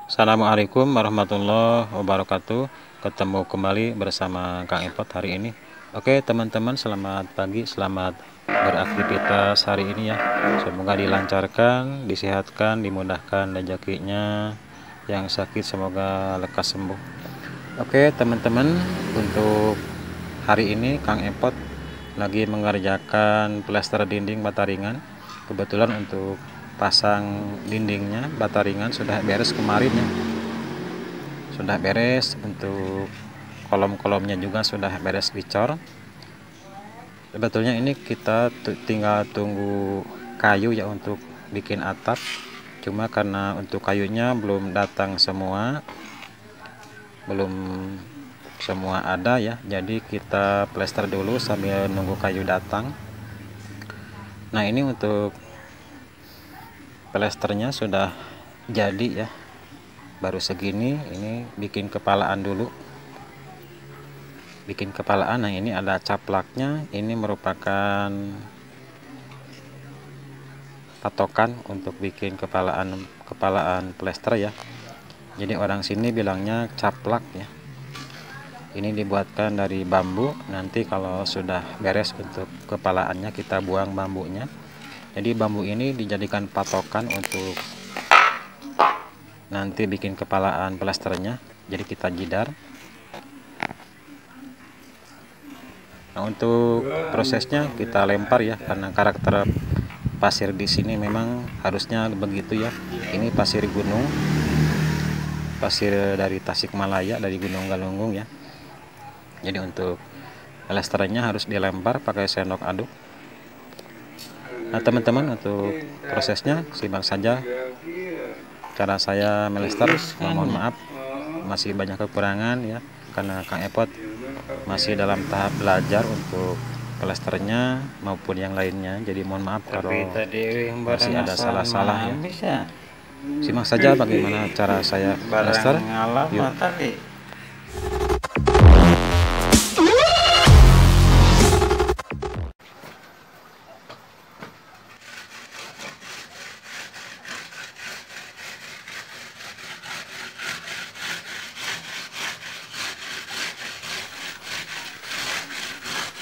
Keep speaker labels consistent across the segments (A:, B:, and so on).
A: Assalamualaikum warahmatullahi wabarakatuh. Ketemu kembali bersama Kang Epot hari ini. Oke teman-teman, selamat pagi, selamat beraktivitas hari ini ya. Semoga dilancarkan, disehatkan, dimudahkan rezekinya. Yang sakit semoga lekas sembuh. Oke teman-teman, untuk hari ini Kang Epot lagi mengerjakan plester dinding bata ringan. Kebetulan untuk pasang dindingnya bata ringan sudah beres kemarin ya, sudah beres. Untuk kolom-kolomnya juga sudah beres dicor. Sebetulnya ini kita tinggal tunggu kayu ya untuk bikin atap, cuma karena untuk kayunya belum datang semua, belum semua ada ya, jadi kita plester dulu sambil nunggu kayu datang. Nah ini untuk plesternya sudah jadi ya, baru segini. Ini bikin kepalaan dulu, bikin kepalaan. Nah ini ada caplaknya, ini merupakan patokan untuk bikin kepalaan plester ya. Jadi orang sini bilangnya caplak ya. Ini dibuatkan dari bambu. Nanti kalau sudah beres untuk kepalaannya kita buang bambunya. Jadi bambu ini dijadikan patokan untuk nanti bikin kepalaan plesternya. Jadi kita jidar. Nah untuk prosesnya kita lempar ya, karena karakter pasir di sini memang harusnya begitu ya. Ini pasir gunung, pasir dari Tasikmalaya, dari Gunung Galunggung ya. Jadi untuk plesternya harus dilempar pakai sendok aduk. Nah teman-teman, untuk prosesnya simak saja cara saya melester. Mohon maaf masih banyak kekurangan ya, karena Kang Epot masih dalam tahap belajar untuk plesternya maupun yang lainnya. Jadi mohon maaf kalau masih ada salah-salah ya. Simak saja bagaimana cara saya plester. Yuk.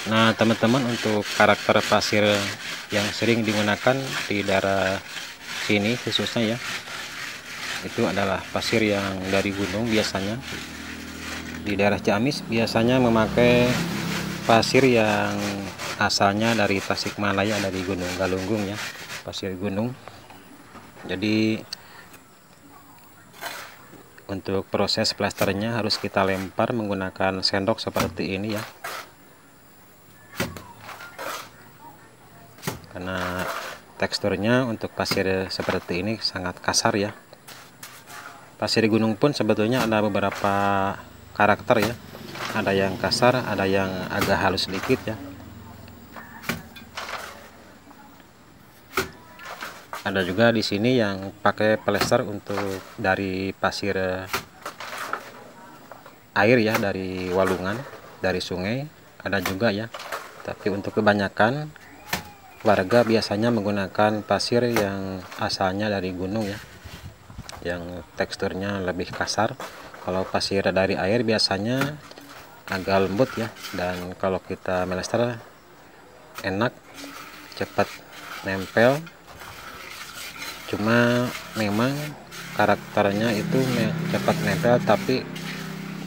A: Nah teman-teman, untuk karakter pasir yang sering digunakan di daerah sini khususnya ya, itu adalah pasir yang dari gunung. Biasanya di daerah Ciamis biasanya memakai pasir yang asalnya dari Tasikmalaya, dari Gunung Galunggung ya, pasir gunung. Jadi untuk proses plesternya harus kita lempar menggunakan sendok seperti ini ya, karena teksturnya untuk pasir seperti ini sangat kasar ya. Pasir gunung pun sebetulnya ada beberapa karakter ya, ada yang kasar, ada yang agak halus sedikit ya. Ada juga di sini yang pakai plester untuk dari pasir air ya, dari walungan, dari sungai, ada juga ya. Tapi untuk kebanyakan warga biasanya menggunakan pasir yang asalnya dari gunung ya, yang teksturnya lebih kasar. Kalau pasir dari air biasanya agak lembut ya, dan kalau kita melester enak, cepat nempel. Cuma memang karakternya itu cepat nempel, tapi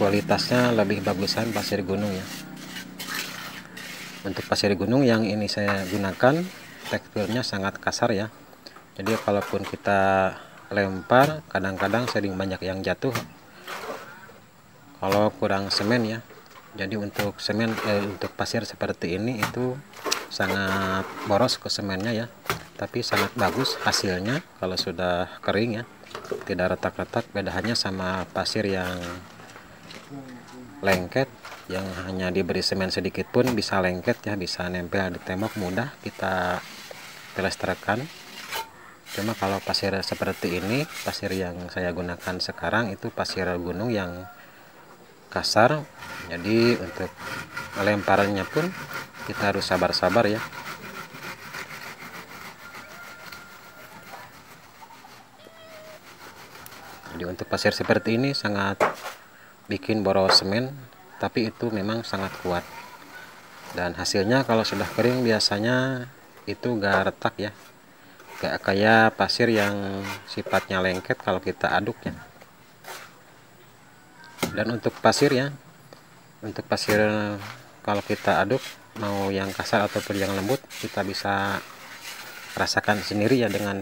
A: kualitasnya lebih bagusan pasir gunung ya. Untuk pasir gunung yang ini saya gunakan, teksturnya sangat kasar ya. Jadi kalaupun kita lempar, kadang-kadang sering banyak yang jatuh kalau kurang semen ya. Jadi untuk semen untuk pasir seperti ini itu sangat boros ke semennya ya, tapi sangat bagus hasilnya kalau sudah kering ya, tidak retak-retak. Bedanya sama pasir yang lengket, yang hanya diberi semen sedikit pun bisa lengket ya, bisa nempel di tembok, mudah kita plesterkan. Cuma kalau pasir seperti ini, pasir yang saya gunakan sekarang itu pasir gunung yang kasar. Jadi untuk melemparannya pun kita harus sabar-sabar ya. Jadi Jadi untuk pasir seperti ini sangat bikin boros semen, tapi itu memang sangat kuat. Dan hasilnya kalau sudah kering biasanya itu gak retak ya, gak kayak pasir yang sifatnya lengket kalau kita aduk ya. Dan untuk pasir ya, untuk pasir kalau kita aduk mau yang kasar ataupun yang lembut, kita bisa rasakan sendiri ya dengan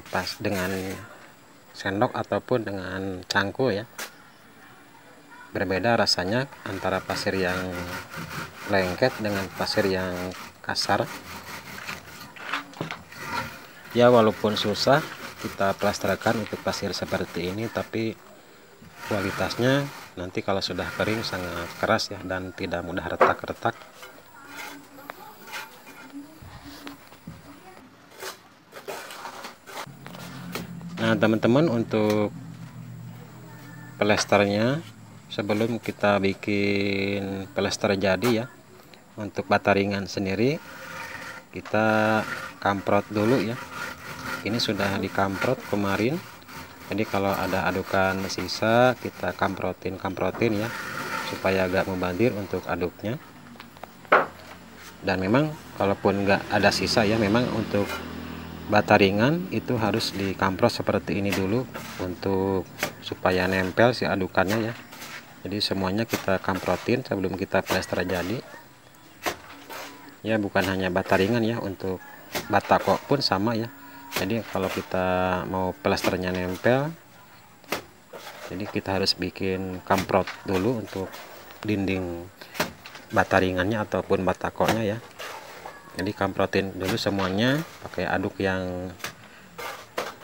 A: sendok ataupun dengan cangkul ya. Berbeda rasanya antara pasir yang lengket dengan pasir yang kasar. Ya walaupun susah kita plasterkan untuk pasir seperti ini, tapi kualitasnya nanti kalau sudah kering sangat keras ya, dan tidak mudah retak-retak. Nah teman-teman, untuk plesternya sebelum kita bikin plester jadi ya, untuk bata ringan sendiri kita kamprot dulu ya. Ini sudah dikamprot kemarin, jadi kalau ada adukan sisa kita kamprotin ya, supaya agak membandir untuk aduknya. Dan memang kalaupun nggak ada sisa ya, memang untuk bata ringan itu harus dikamprot seperti ini dulu untuk supaya nempel si adukannya ya. Jadi semuanya kita kamprotin sebelum kita plester jadi ya. Bukan hanya bata ringan ya, untuk bata kok pun sama ya. Jadi kalau kita mau plesternya nempel, jadi kita harus bikin kamprot dulu untuk dinding bata ringannya ataupun bata koknya ya. Jadi kamprotin dulu semuanya pakai aduk yang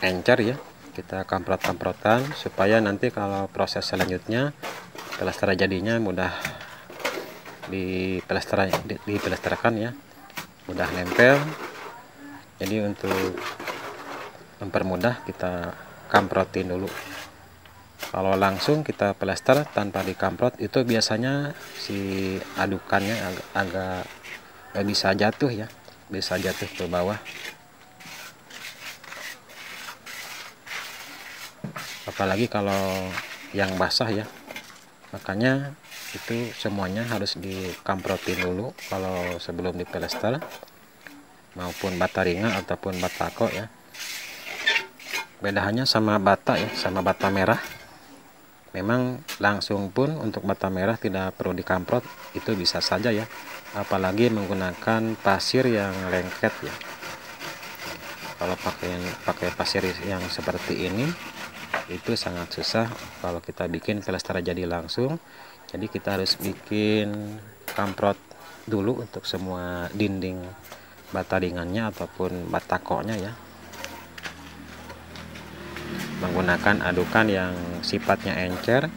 A: encer ya. Kita kamprot-kamprotan supaya nanti kalau proses selanjutnya plester jadinya mudah dipelesterkan ya, mudah nempel. Jadi untuk mempermudah kita kamprotin dulu. Kalau langsung kita plester tanpa dikamprot itu biasanya si adukannya agak bisa jatuh ya, bisa jatuh ke bawah. Apalagi kalau yang basah ya, makanya itu semuanya harus dikamprotin dulu kalau sebelum diplester, maupun bata ringan ataupun bata kok ya. Bedanya sama bata ya, sama bata merah, memang langsung pun untuk bata merah tidak perlu dikamprot, itu bisa saja ya, apalagi menggunakan pasir yang lengket ya. Kalau pakai pasir yang seperti ini itu sangat susah kalau kita bikin plester jadi langsung. Jadi kita harus bikin kamprot dulu untuk semua dinding bata ringannya ataupun bata koknya ya, menggunakan adukan yang sifatnya encer.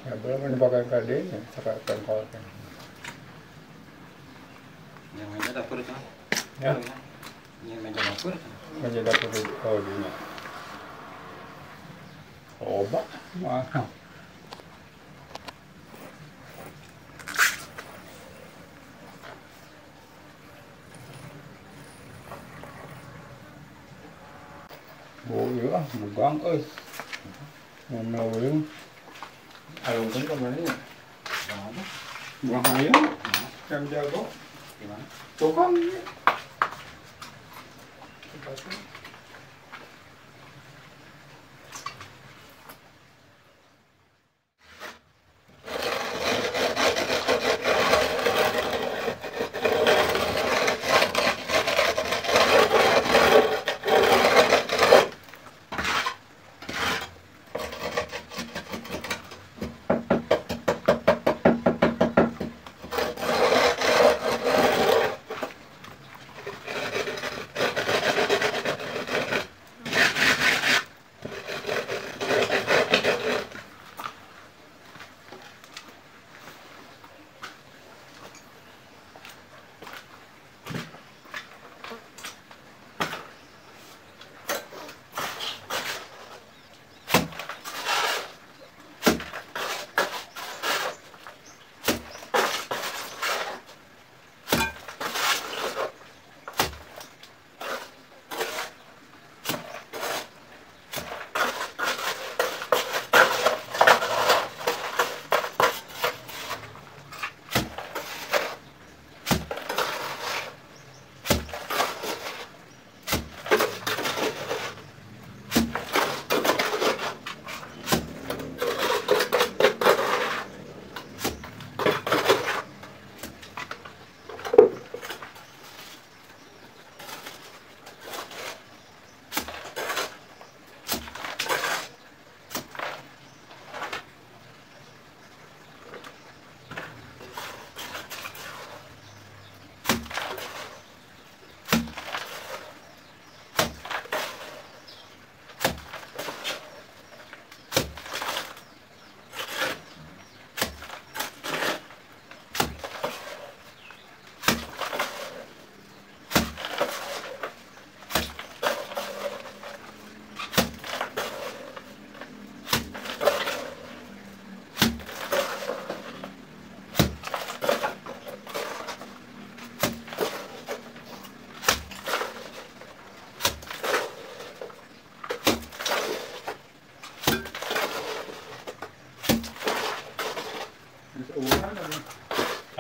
B: Ya belum dipakai kali ini, pakai pengkolkan.
A: Yang meja dapur itu
B: Ya,
A: yang meja dapur
B: meja dapur di nya. Obat mana? Oh iya, bugang mana belum?
A: alung pun kemarin ya.
B: Bahaya, jam jago.
A: Gimana?
B: Tukang.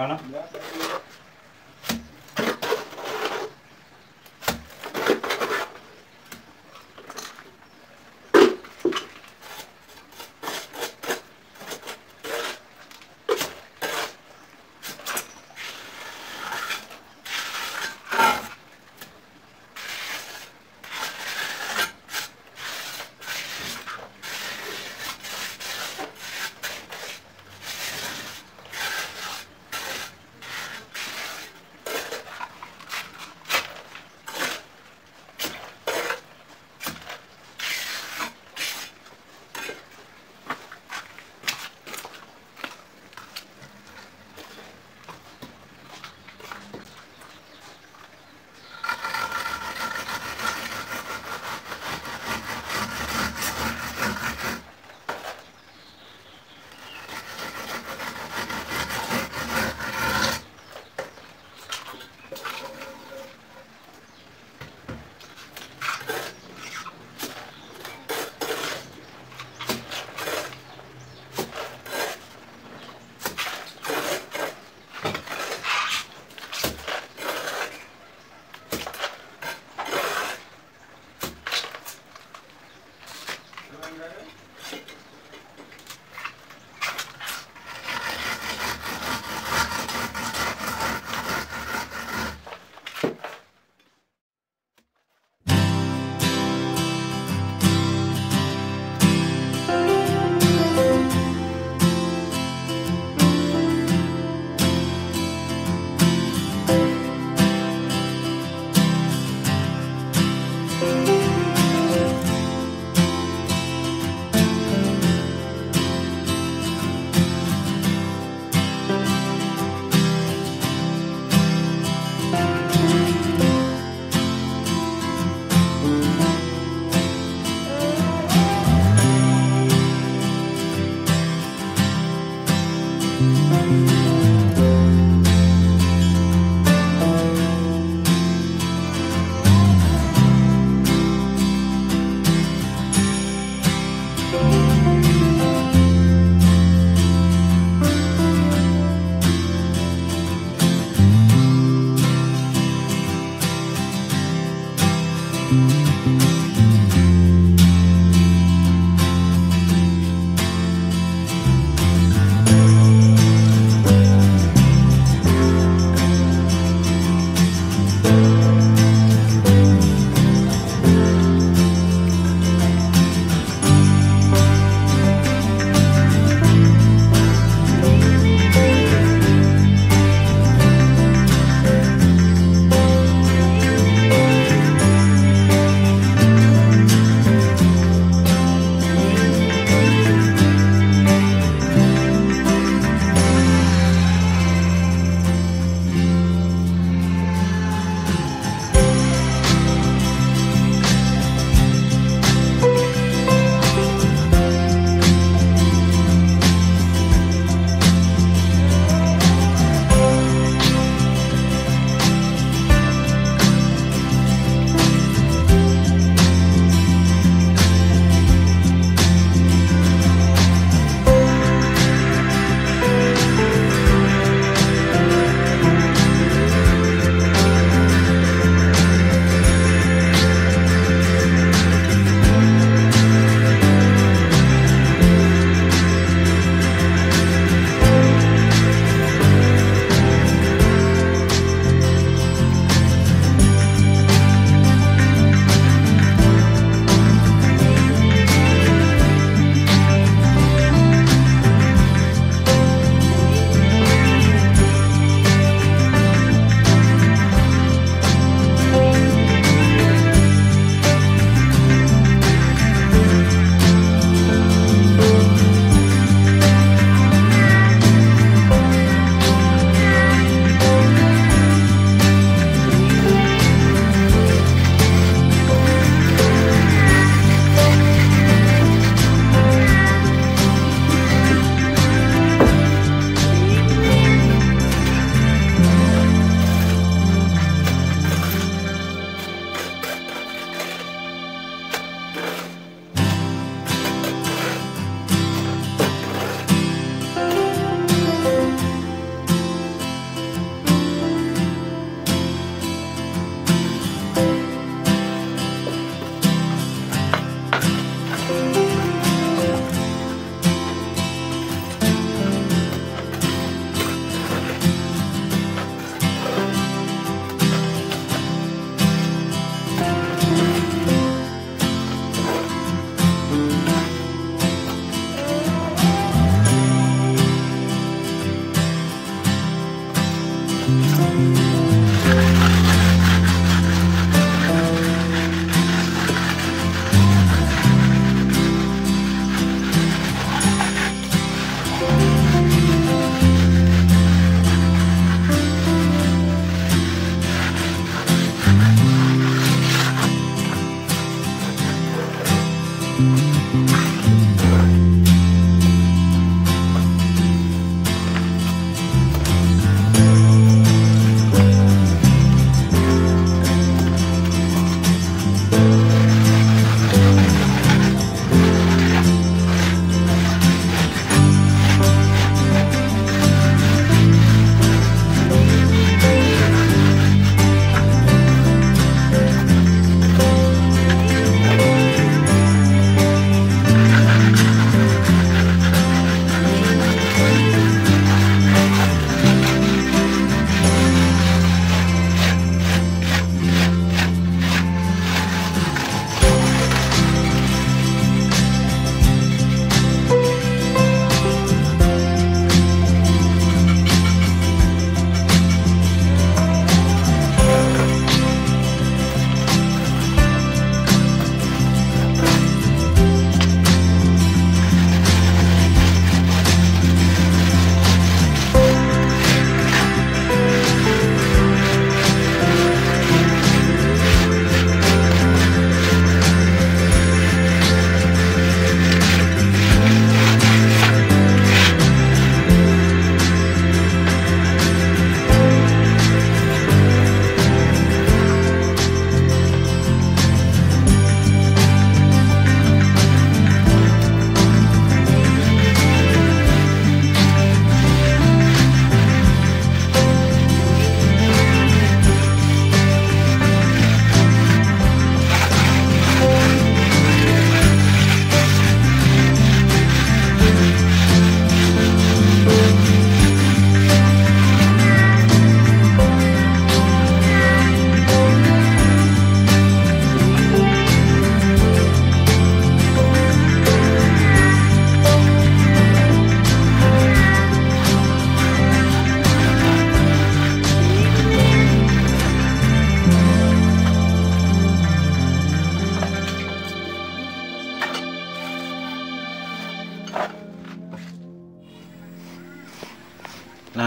B: sana.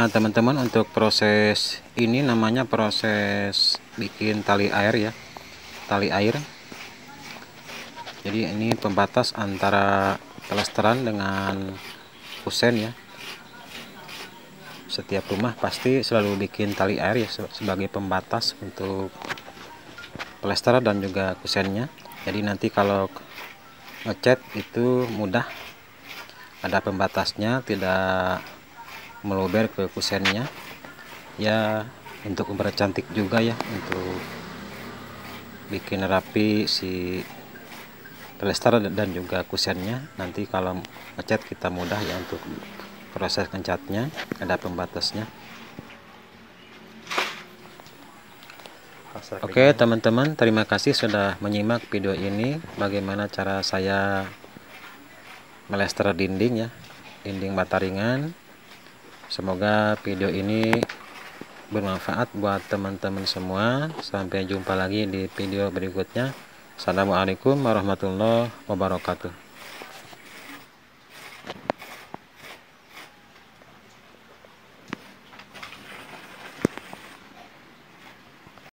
A: Nah teman-teman, untuk proses ini namanya proses bikin tali air ya, tali air. Jadi ini pembatas antara plesteran dengan kusen ya. Setiap rumah pasti selalu bikin tali air ya sebagai pembatas untuk plester dan juga kusennya. Jadi nanti kalau ngecat itu mudah, ada pembatasnya, tidak meluber ke kusennya ya, untuk mempercantik juga ya, untuk bikin rapi si plester dan juga kusennya. Nanti kalau ngecat kita mudah ya untuk proses ngecatnya, ada pembatasnya. Oke teman-teman, terima kasih sudah menyimak video ini, bagaimana cara saya melester dinding ya, dinding bata ringan. Semoga video ini bermanfaat buat teman-teman semua. Sampai jumpa lagi di video berikutnya. Assalamualaikum warahmatullahi wabarakatuh.